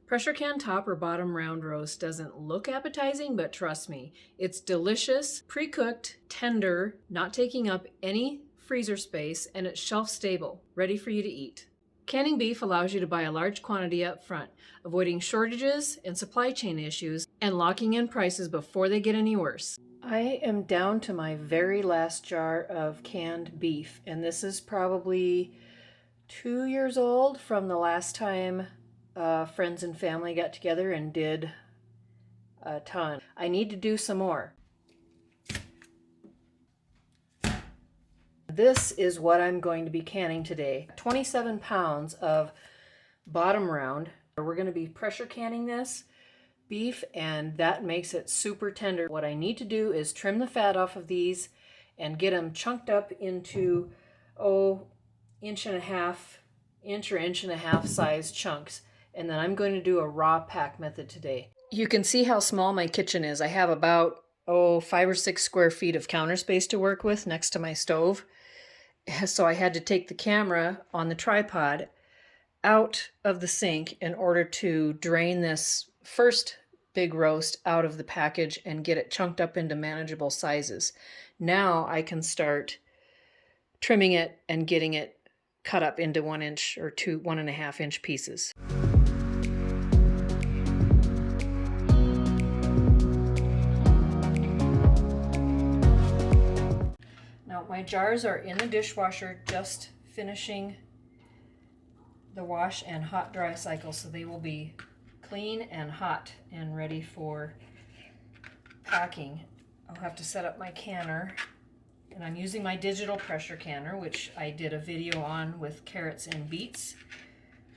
Pressure can top or bottom round roast doesn't look appetizing, but trust me, it's delicious, pre-cooked, tender, not taking up any freezer space, and it's shelf stable, ready for you to eat. Canning beef allows you to buy a large quantity up front, avoiding shortages and supply chain issues and locking in prices before they get any worse. I am down to my very last jar of canned beef, and this is probably 2 years old from the last time friends and family got together and did a ton. I need to do some more. This is what I'm going to be canning today. 27 pounds of bottom round. We're going to be pressure canning this beef, and that makes it super tender. What I need to do is trim the fat off of these and get them chunked up into, inch and a half size chunks. And then I'm going to do a raw pack method today. You can see how small my kitchen is. I have about 5 or 6 square feet of counter space to work with next to my stove. So I had to take the camera on the tripod out of the sink in order to drain this first big roast out of the package and get it chunked up into manageable sizes. Now I can start trimming it and getting it cut up into 1 inch or 1.5 inch pieces. Now my jars are in the dishwasher, just finishing the wash and hot dry cycle, so they will be clean and hot and ready for packing. I'll have to set up my canner, and I'm using my digital pressure canner, which I did a video on with carrots and beets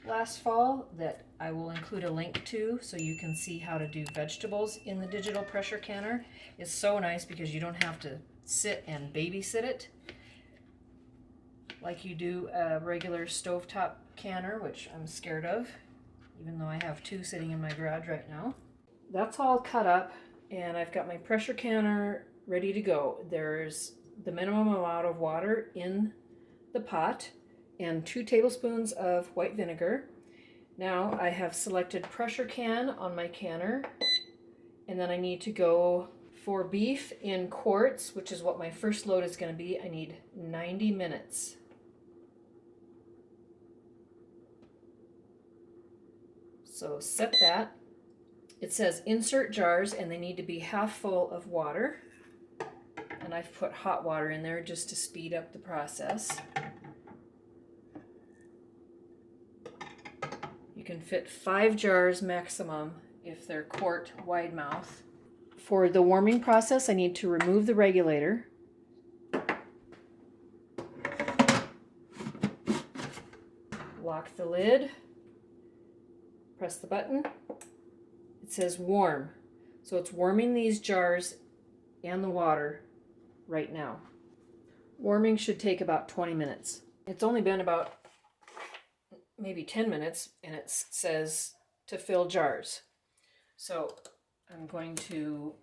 last fall that I will include a link to so you can see how to do vegetables in the digital pressure canner. It's so nice because you don't have to sit and babysit it like you do a regular stovetop canner, which I'm scared of, even though I have 2 sitting in my garage right now. That's all cut up, and I've got my pressure canner ready to go. There's the minimum amount of water in the pot and 2 tablespoons of white vinegar. Now I have selected pressure can on my canner, and then I need to go for beef in quarts, which is what my first load is going to be. I need 90 minutes. So set that. It says insert jars, and they need to be half full of water. And I've put hot water in there just to speed up the process. You can fit 5 jars maximum if they're quart wide mouth. For the warming process, I need to remove the regulator. Lock the lid. Press the button. It says warm. So it's warming these jars and the water right now. Warming should take about 20 minutes. It's only been about maybe 10 minutes, and it says to fill jars. So I'm going to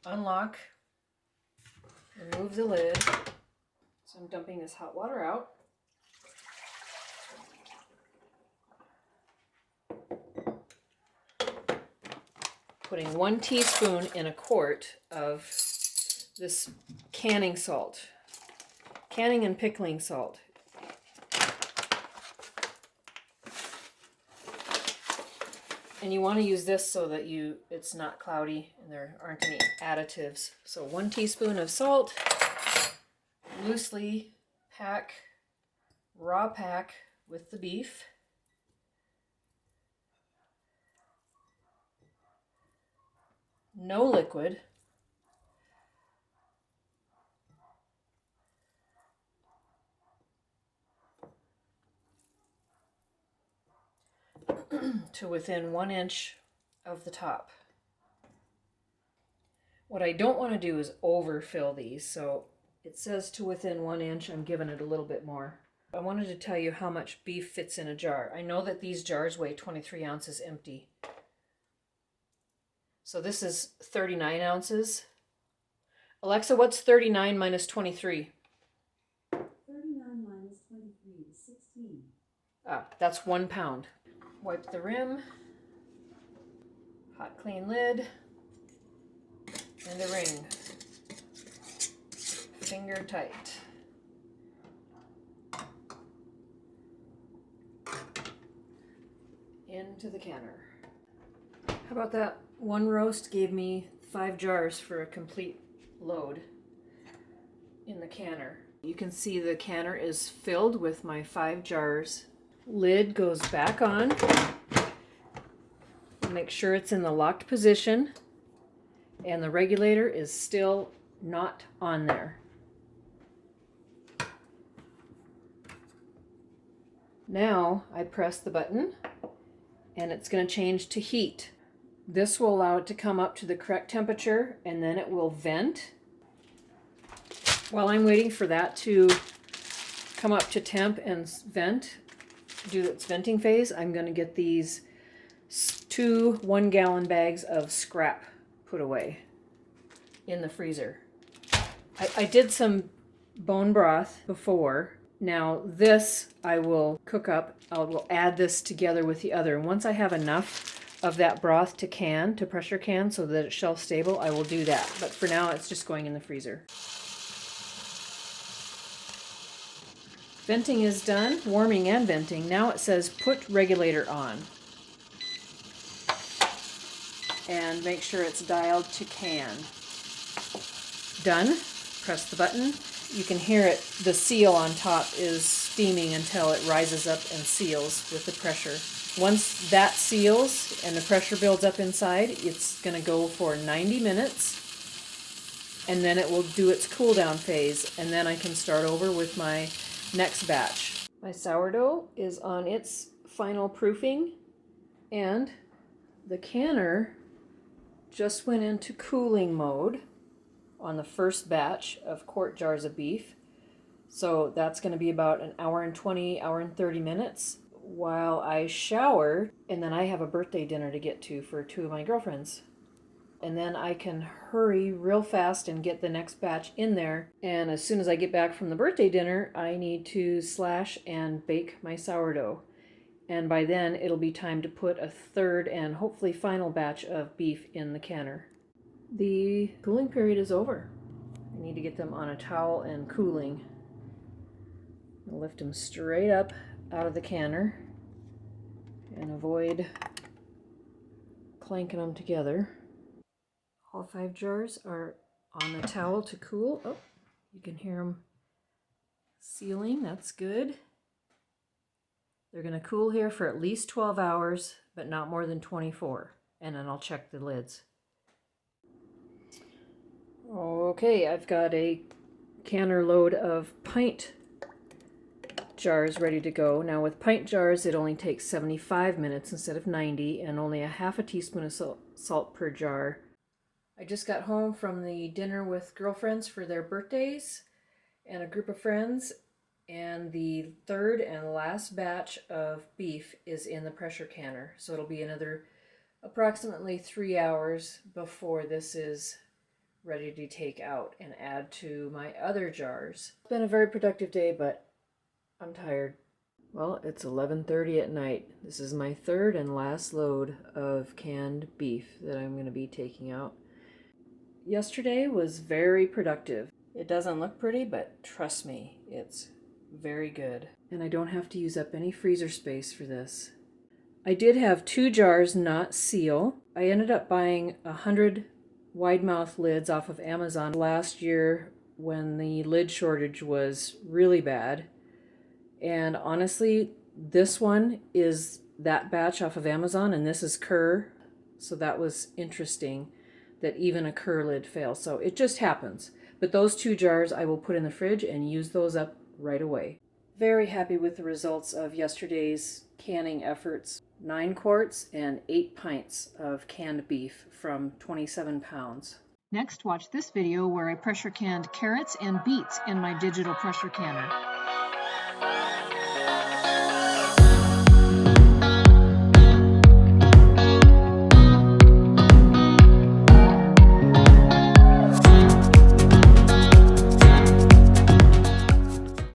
unlock, remove the lid. So I'm dumping this hot water out. Putting 1 teaspoon in a quart of this canning salt, canning and pickling salt. And you want to use this so that it's not cloudy and there aren't any additives. So 1 teaspoon of salt, loosely pack, raw pack with the beef. No liquid. To within 1 inch of the top. What I don't want to do is overfill these, so it says to within 1 inch. I'm giving it a little bit more. I wanted to tell you how much beef fits in a jar. I know that these jars weigh 23 ounces empty. So this is 39 ounces. Alexa, what's 39 minus 23? 39 minus 23 is 16. That's 1 pound. Wipe the rim. Hot clean lid and a ring. Finger tight. Into the canner. How about that? One roast gave me 5 jars for a complete load in the canner. You can see the canner is filled with my 5 jars. Lid goes back on. Make sure it's in the locked position, and the regulator is still not on there. Now I press the button and it's going to change to heat. This will allow it to come up to the correct temperature, and then it will vent. While I'm waiting for that to come up to temp and vent, do its venting phase, I'm going to get these 2 1-gallon bags of scrap put away in the freezer. I did some bone broth before. Now this I will cook up. I will add this together with the other. And once I have enough of that broth to pressure can so that it's shelf stable, I will do that. But for now it's just going in the freezer. Venting is done, warming and venting. Now it says put regulator on. And make sure it's dialed to can. Done. Press the button. You can hear it, the seal on top is steaming until it rises up and seals with the pressure. Once that seals and the pressure builds up inside, it's going to go for 90 minutes. And then it will do its cool down phase. And then I can start over with my next batch. My sourdough is on its final proofing, and the canner just went into cooling mode on the first batch of quart jars of beef. So that's going to be about an hour and 20, hour and 30 minutes while I shower, and then I have a birthday dinner to get to for 2 of my girlfriends. And then I can hurry real fast and get the next batch in there. And as soon as I get back from the birthday dinner, I need to slash and bake my sourdough. And by then, it'll be time to put a third and hopefully final batch of beef in the canner. The cooling period is over. I need to get them on a towel and cooling. I'll lift them straight up out of the canner and avoid clanking them together. All 5 jars are on the towel to cool. Oh, you can hear them sealing. That's good. They're going to cool here for at least 12 hours, but not more than 24. And then I'll check the lids. Okay, I've got a canner load of pint jars ready to go. Now with pint jars, it only takes 75 minutes instead of 90, and only a half a teaspoon of salt per jar. I just got home from the dinner with girlfriends for their birthdays and a group of friends, and the third and last batch of beef is in the pressure canner. So it'll be another approximately 3 hours before this is ready to take out and add to my other jars. It's been a very productive day, but I'm tired. Well, it's 11:30 at night. This is my third and last load of canned beef that I'm going to be taking out. Yesterday was very productive. It doesn't look pretty, but trust me, it's very good. And I don't have to use up any freezer space for this. I did have 2 jars not seal. I ended up buying 100 wide mouth lids off of Amazon last year when the lid shortage was really bad. And honestly, this one is that batch off of Amazon, and this is Kerr. So that was interesting that even a Kerr lid fails. So it just happens. But those 2 jars I will put in the fridge and use those up right away. Very happy with the results of yesterday's canning efforts. 9 quarts and 8 pints of canned beef from 27 pounds. Next, watch this video where I pressure canned carrots and beets in my digital pressure canner.